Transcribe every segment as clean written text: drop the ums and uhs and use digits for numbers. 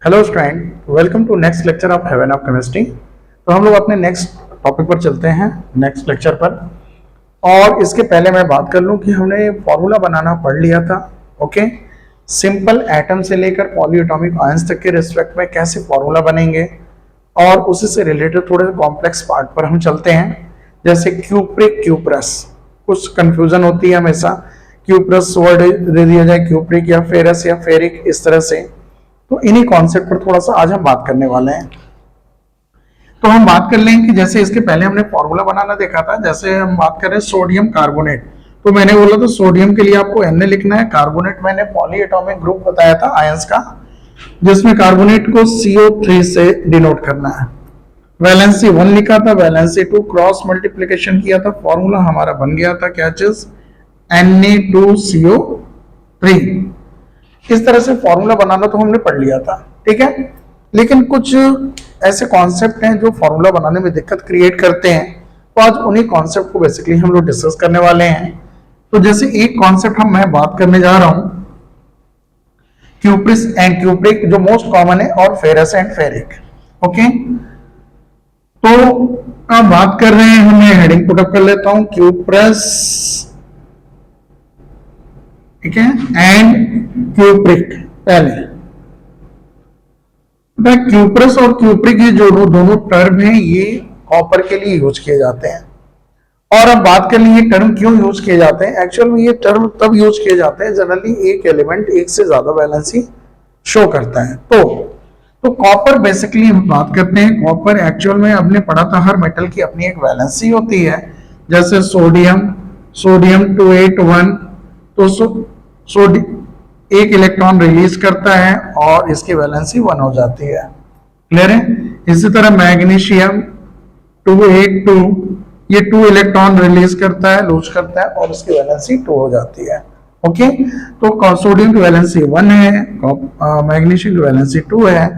Hello student, welcome to next lecture of heaven of chemistry. तो हम लोग अपने नेक्स्ट टॉपिक पर चलते हैं, नेक्स्ट लेक्चर पर। और इसके पहले मैं बात कर लूं कि हमने फॉर्मूला बनाना पढ़ लिया था। ओके, सिंपल एटम से लेकर पॉलीएटॉमिक आयंस तक के रिस्पेक्ट में कैसे फॉर्मूला बनेंगे, और उसी से रिलेटेड थोड़े कॉम्प्लेक्स पार्ट पर हम चलते हैं, जैसे क्यूप्रिक, क्यूप्रस। कुछ कंफ्यूजन होती है हमेशा, क्यूप्रस वर्ड दे दिया जाए क्यूप्रिक या फेरस या फेरिक, इस तरह से। तो इन्हीं कॉन्सेप्ट पर थोड़ा सा आज हम बात करने वाले हैं। तो हम बात कर लेंगे कि जैसे इसके पहले हमने फॉर्मूला बनाना देखा था, जैसे हम बात कर रहे हैं सोडियम कार्बोनेट। तो मैंने बोला तो सोडियम के लिए आपको Na लिखना है, कार्बोनेट मैंने पॉलीएटॉमिक ग्रुप बताया था आयंस का, जिसमें कार्बोनेट को CO3 से डिनोट करना है। वैलेंसी 1 लिखा था, वैलेंसी 2, क्रॉस मल्टीप्लीकेशन किया था, फॉर्मूला हमारा बन गया था क्या चीज, Na2CO3। इस तरह से फॉर्मूला बनाना तो हमने पढ़ लिया था, ठीक है। लेकिन कुछ ऐसे कॉन्सेप्ट हैं जो फॉर्मूला बनाने में दिक्कत क्रिएट करते हैं, तो आज उन्हीं कॉन्सेप्ट को बेसिकली हम लोग डिस्कस करने वाले हैं। तो जैसे एक कॉन्सेप्ट मैं बात करने जा रहा हूं, क्यूप्रिस एंड क्यूप्रिक, जो मोस्ट कॉमन है, और फेरस एंड फेरिक। ओके, तो अब बात कर रहे हैं, मैं हेडिंग पुटअप कर लेता हूं, क्यूप्रस, ठीक है, एंड क्यूप्रिक। पहले क्यूप्रस और क्यूप्रिक, ये जो दोनों टर्म हैं, ये कॉपर के लिए यूज किए जाते हैं। और अब बात कर ली ये टर्म क्यों यूज किए जाते हैं। एक्चुअल में ये टर्म तब यूज किए जाते हैं जनरली एक एलिमेंट एक से ज्यादा वैलेंसी शो करता है। तो कॉपर बेसिकली हम बात करते हैं, कॉपर एक्चुअल में हमने पढ़ा था हर मेटल की अपनी एक वैलेंसी होती है। जैसे सोडियम 281, तो एक इलेक्ट्रॉन रिलीज करता है और इसकी वैलेंसी 1 हो जाती है। क्लियर है। इसी तरह मैग्नीशियम 282, ये 2 इलेक्ट्रॉन रिलीज करता है, लूज करता है, और इसकी वैलेंसी 2 हो जाती है। ओके, तो सोडियम की वैलेंसी 1 है, मैग्नीशियम की वैलेंसी 2 है।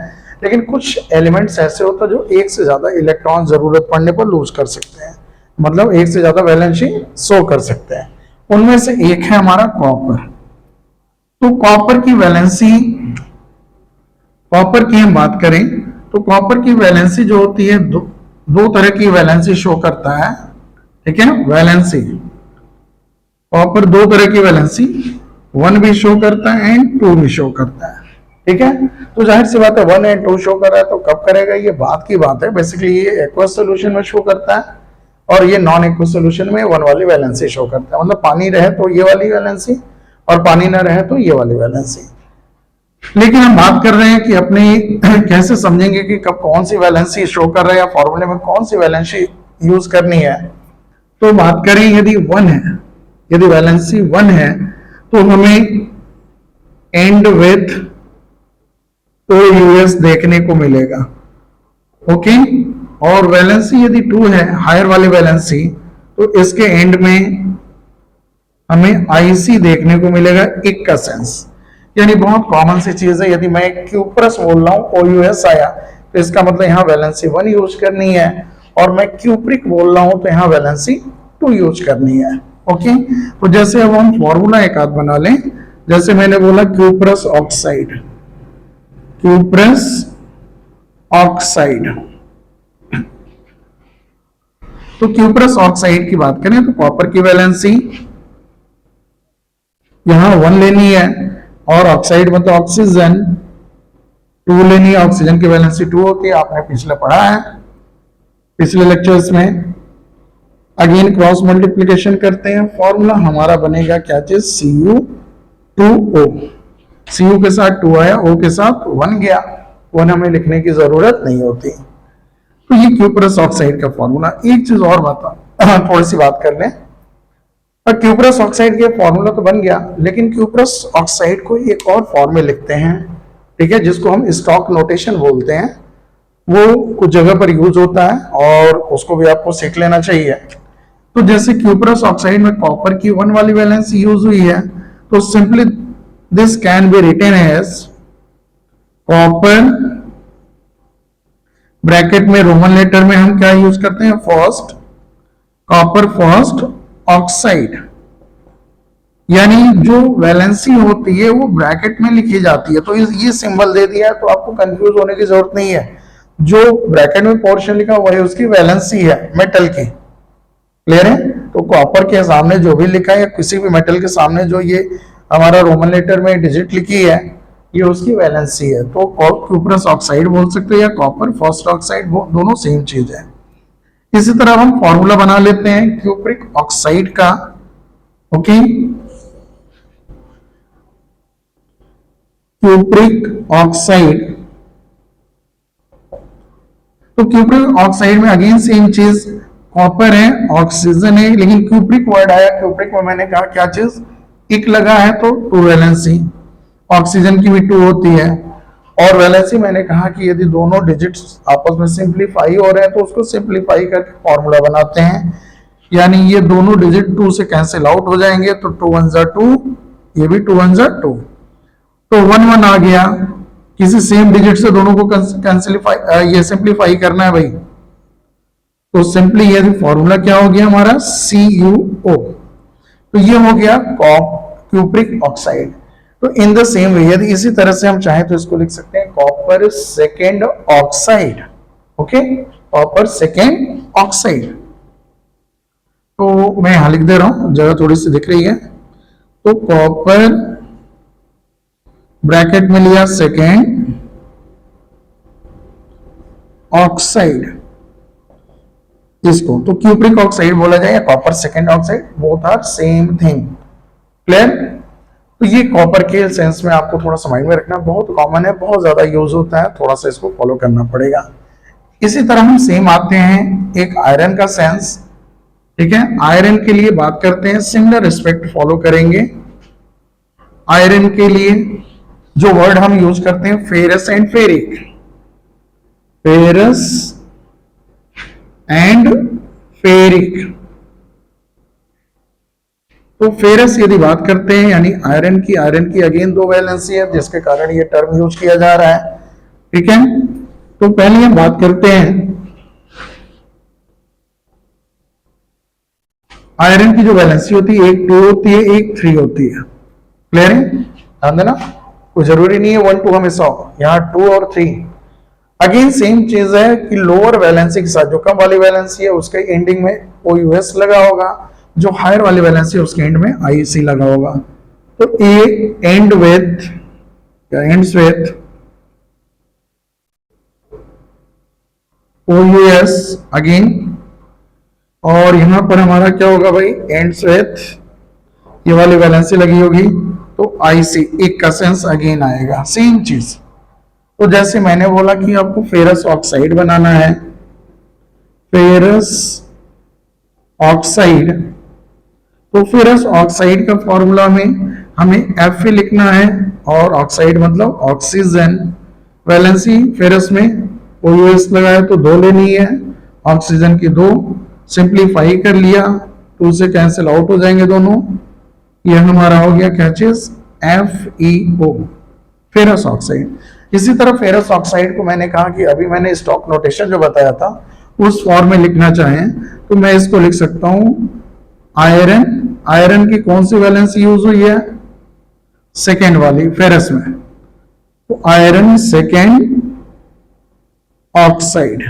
लेकिन कुछ एलिमेंट्स ऐसे होते हैं जो एक से ज्यादा इलेक्ट्रॉन जरूरत पड़ने पर लूज कर सकते हैं, मतलब एक से ज्यादा वैलेंसी शो कर सकते हैं। उनमें से एक है हमारा कॉपर। तो कॉपर की वैलेंसी, कॉपर की हम बात करें तो कॉपर की वैलेंसी जो होती है, दो तरह की वैलेंसी शो करता है, ठीक है। वैलेंसी कॉपर दो तरह की वैलेंसी, 1 भी शो करता है एंड 2 भी शो करता है, ठीक है। तो जाहिर सी बात है 1 एंड 2 शो कर रहा है, तो कब करेगा, ये बात की बात है। बेसिकली ये एक्वस सोल्यूशन में शो करता है, और ये नॉन एक्वस सोल्यूशन में 1 वाली वैलेंसी शो करता है। मतलब पानी रहे तो ये वाली वैलेंसी, और पानी ना रहे तो ये वाली वैलेंसी। लेकिन हम बात कर रहे हैं कि अपने कैसे समझेंगे कि कब कौन सी वैलेंसी शो कर रहे हैं, या फॉर्मूले में कौन सी वैलेंसी यूज करनी है। तो बात करें यदि 1 है, यदि वैलेंसी 1 है, तो हमें एंड विथ OUS देखने को मिलेगा। ओके, और वैलेंसी यदि 2 है, हायर वाली वैलेंसी, तो इसके एंड में हमें IC देखने को मिलेगा, इक का सेंस। यानी बहुत कॉमन सी चीज है, यदि मैं क्यूप्रस बोल रहा हूं OUS आया, तो इसका मतलब यहाँ वैलेंसी 1 यूज करनी है, और मैं क्यूप्रिक बोल रहा हूं तो यहाँ वैलेंसी 2 यूज करनी है। ओके, तो जैसे अब हम फॉर्मूला एक आध बना लें, जैसे मैंने बोला क्यूप्रस ऑक्साइड, क्यूप्रस ऑक्साइड। तो क्यूप्रस ऑक्साइड की बात करें तो कॉपर की वैलेंसी यहां 1 लेनी है, और ऑक्साइड मतलब ऑक्सीजन 2 लेनी है। ऑक्सीजन की वैलेंसी 2 होती है, आपने पिछले पढ़ा है पिछले लेक्चर्स में। अगेन क्रॉस मल्टीप्लीकेशन करते हैं, फॉर्मूला हमारा बनेगा क्या चीज, Cu2O। Cu के साथ 2 आया, O के साथ 1 गया, 1 हमें लिखने की जरूरत नहीं होती। तो ये क्यूप्रस ऑक्साइड का फॉर्मूला। एक चीज और बता, थोड़ी सी बात कर लें। क्यूप्रस ऑक्साइड के फॉर्मूला तो बन गया, लेकिन क्यूप्रस ऑक्साइड को एक और फॉर्म में लिखते हैं, ठीक है, जिसको हम स्टॉक नोटेशन बोलते हैं। वो कुछ जगह पर यूज होता है, और उसको भी आपको सीख लेना चाहिए। तो जैसे क्यूप्रस ऑक्साइड में कॉपर की 1 वाली वैलेंसी यूज हुई है, तो simply this can be written as copper, bracket में रोमन लेटर में हम क्या यूज करते हैं, फर्स्ट, कॉपर फर्स्ट ऑक्साइड, यानी जो वैलेंसी होती है वो ब्रैकेट में लिखी जाती है। तो ये सिंबल दे दिया है तो आपको कंफ्यूज होने की जरूरत नहीं है। जो ब्रैकेट में पोर्शन लिखा हुआ है उसकी वैलेंसी है मेटल की। क्लियर है? तो कॉपर के सामने जो भी लिखा है या किसी भी मेटल के सामने जो ये हमारा रोमन लेटर में डिजिट लिखी है ये उसकी वैलेंसी है। तो क्यूप्रस ऑक्साइड बोल सकते हैं या कॉपर फॉस्फेट ऑक्साइड, दोनों सेम चीज है। इसी तरह हम फॉर्मूला बना लेते हैं क्यूप्रिक ऑक्साइड का। ओके, क्यूप्रिक ऑक्साइड, तो क्यूप्रिक ऑक्साइड में अगेन सेम चीज, कॉपर है, ऑक्सीजन है, लेकिन क्यूप्रिक वर्ड आया, क्यूप्रिक में मैंने कहा क्या चीज, इक लगा है तो टू वैलेंसी, ऑक्सीजन की भी टू होती है। और वैलेंसी मैंने कहा कि यदि दोनों डिजिट्स आपस में सिंप्लीफाई हो रहे हैं तो उसको सिंप्लीफाई करके फॉर्मूला बनाते हैं। यानी ये दोनों डिजिट टू से कैंसिल आउट हो जाएंगे तो टू वन जा टू, ये भी टू वन जा टू, तो वन वन आ गया। किसी सेम डिजिट से दोनों को कैंसिलिफाई ये सिंप्लीफाई करना है भाई, तो सिंपली ये फॉर्मूला क्या हो गया हमारा CuO। तो ये हो गया क्यूप्रिक ऑक्साइड। तो इन द सेम वे यदि इसी तरह से हम चाहें तो इसको लिख सकते हैं copper second oxide. Okay, copper second oxide. तो मैं यहां लिख दे रहा हूं, जगह थोड़ी सी दिख रही है। तो कॉपर ब्रैकेट में लिया सेकेंड ऑक्साइड इसको, तो क्यूप्रिक ऑक्साइड बोला जाए या copper second oxide, both are same thing. Clear? तो ये कॉपर के सेंस में आपको थोड़ा समझ में रखना, बहुत कॉमन है, बहुत ज्यादा यूज होता है, थोड़ा सा इसको फॉलो करना पड़ेगा। इसी तरह हम सेम आते हैं एक आयरन का सेंस। ठीक है, आयरन के लिए बात करते हैं, सिमिलर रिस्पेक्ट फॉलो करेंगे। आयरन के लिए जो वर्ड हम यूज करते हैं ferrous and ferric, ferrous and ferric. तो फेरस यदि बात करते हैं यानी आयरन की अगेन दो वैलेंसी है जिसके कारण ये टर्म यूज किया जा रहा है। ठीक है, तो पहले हम बात करते हैं आयरन की जो वैलेंसी होती है, एक 2 होती है, एक 3 होती है। क्लियर है? ध्यान देना, कोई जरूरी नहीं है 1 2 हमेशा हो, यहाँ 2 और 3। अगेन सेम चीज है कि लोअर वैलेंसी के साथ जो कम वाली वैलेंसी है उसके एंडिंग में OUS लगा होगा, जो हायर वाली वैलेंसी है उसके एंड में IC लगा होगा। तो ए एंड विथ या एंड्स विथ OUS अगेन, और यहां पर हमारा क्या होगा भाई, एंड्स विथ ये वाली वैलेंसी लगी होगी तो IC, एक का सेंस अगेन आएगा, सेम चीज। तो जैसे मैंने बोला कि आपको फेरस ऑक्साइड बनाना है, फेरस ऑक्साइड, तो फेरस ऑक्साइड का फॉर्मूला में हमें Fe लिखना है, और ऑक्साइड मतलब ऑक्सीजन, वैलेंसी फेरस में OUS लगा है तो 2 लेनी है, ऑक्सीजन की 2, सिंप्लीफाई कर लिया, 2 से कैंसिल आउट हो जाएंगे दोनों, ये हमारा हो गया क्या चीज, FeO, फेरस ऑक्साइड। इसी तरह फेरस ऑक्साइड को मैंने कहा कि अभी मैंने स्टॉक नोटेशन जो बताया था उस फॉर्म में लिखना चाहें तो मैं इसको लिख सकता हूं आयरन, आयरन की कौन सी वैलेंसी यूज हुई है, सेकेंड वाली फेरस में, तो आयरन सेकेंड ऑक्साइड।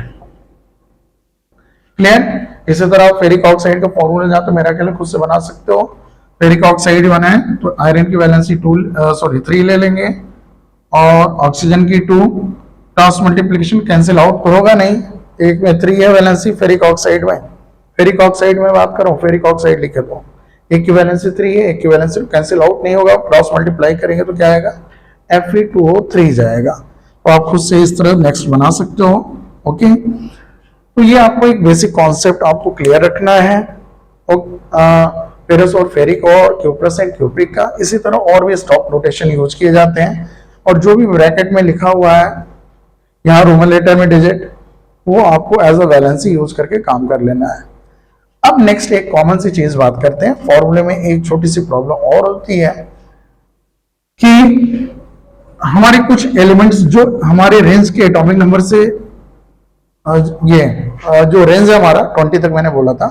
क्लियर? इसी तरह फेरिक ऑक्साइड का फॉर्मूला जहां तो मेरा ख्याल खुद से बना सकते हो। फेरिक ऑक्साइड बनाए तो आयरन की वैलेंसी 3 ले लेंगे और ऑक्सीजन की 2, क्रॉस मल्टीप्लिकेशन कैंसिल आउट तो होगा नहीं, एक में 3 है वैलेंसी फेरिक ऑक्साइड में, फेरिक ऑक्साइड में बात करो, फेरिक ऑक्साइड लिखे तो एक की वैलेंसी 3 है, एक की वैलेंसी कैंसिल आउट नहीं होगा, क्रॉस मल्टीप्लाई करेंगे तो क्या आएगा, Fe2O3 जाएगा। तो आप खुद से इस तरह नेक्स्ट बना सकते हो। ओके, तो ये आपको एक बेसिक कॉन्सेप्ट आपको क्लियर रखना है फेरस और फेरिक और क्यूप्रस एंड क्यूप्रिक का। इसी तरह और भी स्टॉक नोटेशन यूज किए जाते हैं, और जो भी ब्रैकेट में लिखा हुआ है यहाँ रोमन लेटर में डिजिट, वो आपको एज अ वैलेंसी यूज करके काम कर लेना है। अब नेक्स्ट एक कॉमन सी चीज बात करते हैं, फॉर्मूले में एक छोटी सी प्रॉब्लम और होती है कि हमारे कुछ एलिमेंट्स जो हमारे रेंज के एटॉमिक नंबर से जो रेंज है हमारा 20 तक मैंने बोला था,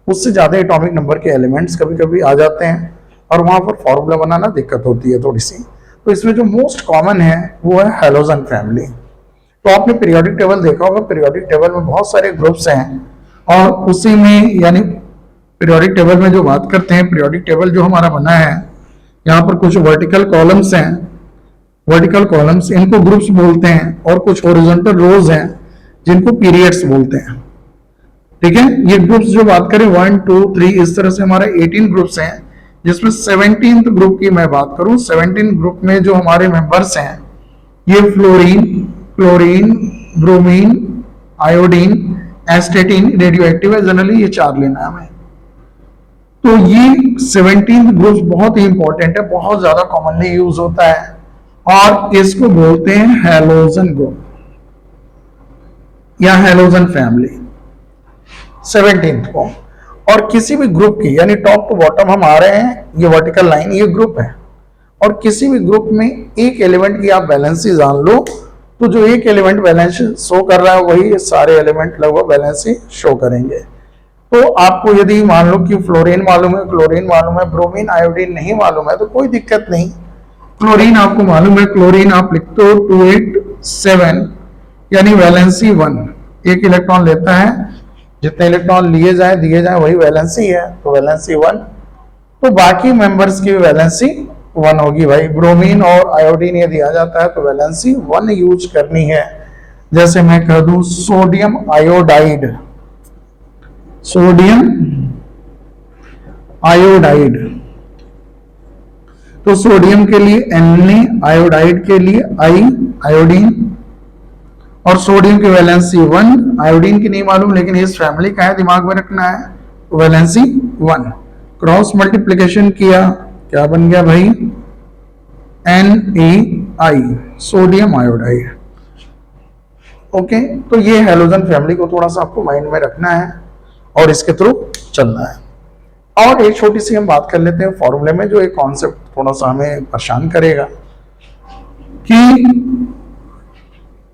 उससे ज्यादा एटॉमिक नंबर के एलिमेंट्स कभी कभी आ जाते हैं। और वहां पर फॉर्मूला बनाना दिक्कत होती है थोड़ी सी। तो इसमें जो मोस्ट कॉमन है वो है हैलोजन फैमिली। तो आपने पीरियोडिक टेबल देखा होगा, पीरियोडिक टेबल में बहुत सारे ग्रुप्स हैं और उसी में यानी पीरियोडिक टेबल में जो बात करते हैं, पीरियोडिक टेबल जो हमारा बना है, यहाँ पर कुछ वर्टिकल कॉलम्स हैं, वर्टिकल कॉलम्स इनको ग्रुप्स बोलते हैं, और कुछ हॉरिजॉन्टल रोज हैं जिनको पीरियड्स बोलते हैं। ठीक है, ये ग्रुप्स जो बात करें 1 2 3 इस तरह से हमारे 18 ग्रुप्स हैं, जिसमें 17th ग्रुप की मैं बात करूं, 17 ग्रुप में जो हमारे मेंबर्स हैं ये fluorine, chlorine, bromine, iodine, एस्टेटिन, radio active है, जनरली ये 4 लेना है हमें। तो ये 17 ग्रुप बहुत ही इंपॉर्टेंट है, बहुत ज्यादा कॉमनली यूज होता है और इसको बोलते हैं हैलोजन ग्रुप या हैलोजन फैमिली 17th को। और किसी भी ग्रुप की यानी टॉप टू बॉटम हम आ रहे हैं, ये वर्टिकल लाइन ये ग्रुप है, और किसी भी ग्रुप में एक एलिमेंट की आप वैलेंसी जान लो तो जो एक एलिमेंट वैलेंस शो कर रहा है वही सारे एलिमेंट लगभग वैलेंसी शो करेंगे। तो आपको यदि मान लो कि फ्लोरीन मालूम है, क्लोरीन मालूम है, ब्रोमीन, आयोडीन नहीं मालूम है तो कोई दिक्कत नहीं। क्लोरीन आपको मालूम है, क्लोरीन आप लिखते हो 287 यानी वैलेंसी 1, एक इलेक्ट्रॉन लेता है, जितने इलेक्ट्रॉन लिए जाए दिए जाए वही वैलेंसी है, तो वैलेंसी 1। तो बाकी मेंबर्स की वैलेंसी 1 होगी भाई। ब्रोमीन और आयोडीन ये दिया जाता है तो वैलेंसी 1 यूज करनी है। जैसे मैं कह दूं सोडियम आयोडाइड, सोडियम आयोडाइड, तो सोडियम के लिए Na, आयोडाइड के लिए I, आयोडीन, और सोडियम की वैलेंसी 1, आयोडीन की नहीं मालूम लेकिन इस फैमिली का है, दिमाग में रखना है, वैलेंसी 1। क्रॉस मल्टीप्लिकेशन किया, क्या बन गया भाई, NaI, सोडियम आयोडाइड। ओके, तो ये हैलोजन फैमिली को थोड़ा सा आपको माइंड में रखना है और इसके थ्रू चलना है। और एक छोटी सी हम बात कर लेते हैं फॉर्मूले में, जो एक कॉन्सेप्ट थोड़ा सा हमें परेशान करेगा कि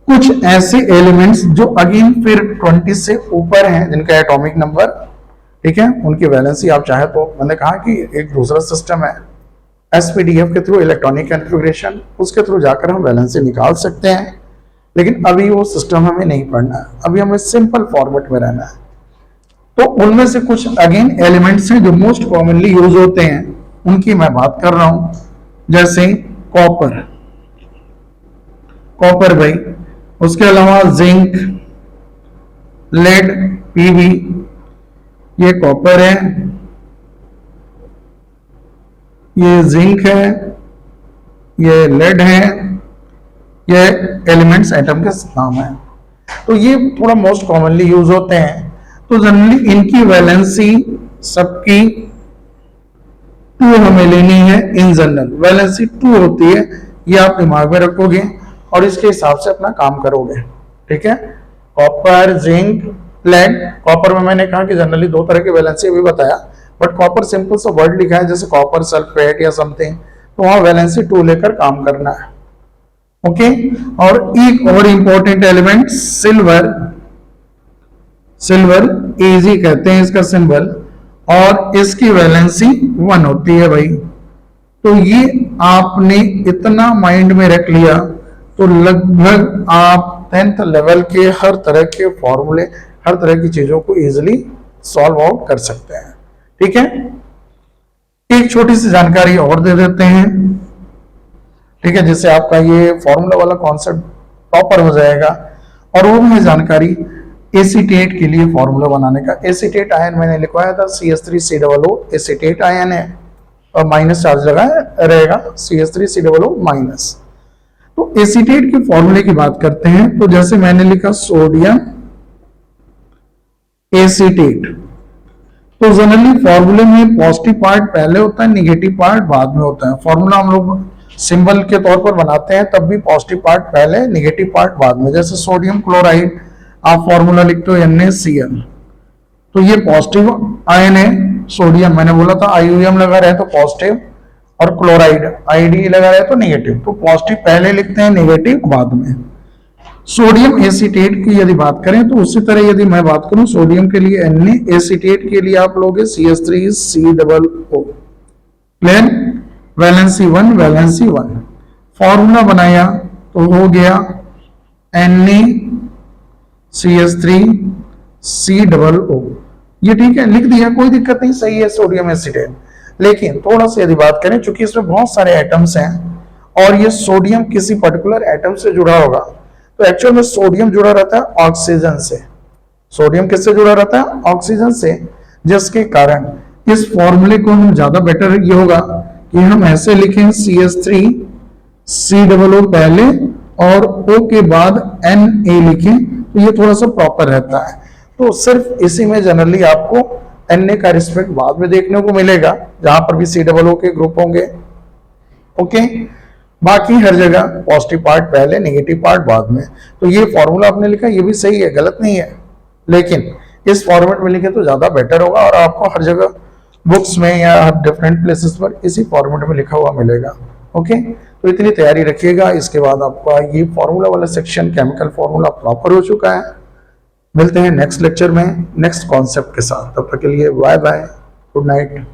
कुछ ऐसे एलिमेंट्स जो अगेन फिर 20 से ऊपर हैं, जिनका एटॉमिक नंबर, ठीक है, उनकी वैलेंसी आप चाहे तो, मैंने कहा कि एक दूसरा सिस्टम है SPDF के थ्रू, इलेक्ट्रॉनिक कॉन्फ़िगरेशन, उसके थ्रू जाकर हम वैलेंसी निकाल सकते हैं, लेकिन अभी वो सिस्टम हमें नहीं पढ़ना है, अभी हमें सिंपल फॉर्मेट में रहना है। तो उनमें से कुछ अगेन एलिमेंट्स हैं जो मोस्ट कॉमनली यूज होते हैं, उनकी मैं बात कर रहा हूं। जैसे कॉपर, कॉपर भाई, उसके अलावा जिंक, लेड, Pb, ये कॉपर है, ये जिंक है, ये लेड है, ये एलिमेंट्स एटम के नाम है। तो ये थोड़ा मोस्ट कॉमनली यूज होते हैं। तो जनरली इनकी वैलेंसी सबकी 2 हमें लेनी है, इन जनरल वैलेंसी 2 होती है, ये आप दिमाग में रखोगे और इसके हिसाब से अपना काम करोगे। ठीक है, कॉपर, जिंक, लेड। कॉपर में मैंने कहा कि जनरली 2 तरह की वैलेंसी अभी बताया, बट कॉपर सिंपल सा वर्ड लिखा है जैसे कॉपर सल्फेट या समथिंग, तो वहां वैलेंसी 2 लेकर काम करना है। ओके, और एक और important element silver, silver Ag कहते हैं इसका सिंबल, और इसकी वैलेंसी 1 होती है भाई। तो ये आपने इतना माइंड में रख लिया तो लगभग आप 10th लेवल के हर तरह के फॉर्मूले, हर तरह की चीजों को इजीली सॉल्व आउट कर सकते हैं। ठीक है, एक छोटी सी जानकारी और दे देते हैं, ठीक है, जिससे आपका ये फॉर्मूला वाला कॉन्सेप्ट प्रॉपर हो जाएगा। और वो है जानकारी एसीटेट के लिए फॉर्मूला बनाने का। एसीटेट आयन मैंने लिखवाया था CH3COO, एसीटेट आयन है और माइनस चार्ज लगा रहेगा, CH3COO माइनस। तो एसीटेट के फॉर्मूले की बात करते हैं, तो जैसे मैंने लिखा सोडियम एसीटेट, तो जनरली फॉर्मूले में पॉजिटिव पार्ट पहले होता है, निगेटिव पार्ट बाद में होता है। फॉर्मूला हम लोग सिंबल के तौर पर बनाते हैं तब भी पॉजिटिव पार्ट पहले, निगेटिव पार्ट बाद में। जैसे सोडियम क्लोराइड आप फॉर्मूला लिखते हो NaCl, तो ये पॉजिटिव आयन है सोडियम, मैंने बोला था IUM लगा रहे तो पॉजिटिव, और क्लोराइड ID लगा रहे तो नेगेटिव, तो पॉजिटिव पहले लिखते हैं, नेगेटिव बाद में। सोडियम एसीटेट की यदि बात करें तो उसी तरह यदि मैं बात करूं, सोडियम के लिए Na, एसीटेट के लिए आप लोगे CH3COO, plane valency 1 valency 1, formula बनाया तो हो गया NaCH3COO। ये ठीक है, लिख दिया, कोई दिक्कत नहीं, सही है सोडियम एसिटेट। लेकिन थोड़ा सा यदि बात करें, चूंकि इसमें बहुत सारे एटम्स हैं और ये सोडियम किसी पर्टिकुलर एटम से जुड़ा होगा, तो एक्चुअल में सोडियम जुड़ा रहता है ऑक्सीजन से। सोडियम किससे जुड़ा रहता है? ऑक्सीजन से, जिसके कारण इस फॉर्मूले को हम ज्यादा बेटर ये होगा कि हम ऐसे लिखें CH3COO पहले और O के बाद Na लिखें, तो ये थोड़ा सा प्रॉपर रहता है। तो सिर्फ इसी में जनरली आपको Na का रिस्पेक्ट बाद में देखने को मिलेगा, जहां पर भी COO के ग्रुप होंगे। ओके, बाकी हर जगह पॉजिटिव पार्ट पहले, नेगेटिव पार्ट बाद में। तो ये फॉर्मूला आपने लिखा, ये भी सही है, गलत नहीं है, लेकिन इस फॉर्मेट में लिखे तो ज्यादा बेटर होगा और आपको हर जगह बुक्स में या डिफरेंट प्लेसेस पर इसी फॉर्मेट में लिखा हुआ मिलेगा। ओके, तो इतनी तैयारी रखिएगा। इसके बाद आपका ये फॉर्मूला वाला सेक्शन, केमिकल फॉर्मूला प्रॉपर हो चुका है। मिलते हैं नेक्स्ट लेक्चर में नेक्स्ट कॉन्सेप्ट के साथ, तब तक के लिए बाय बाय, गुड नाइट।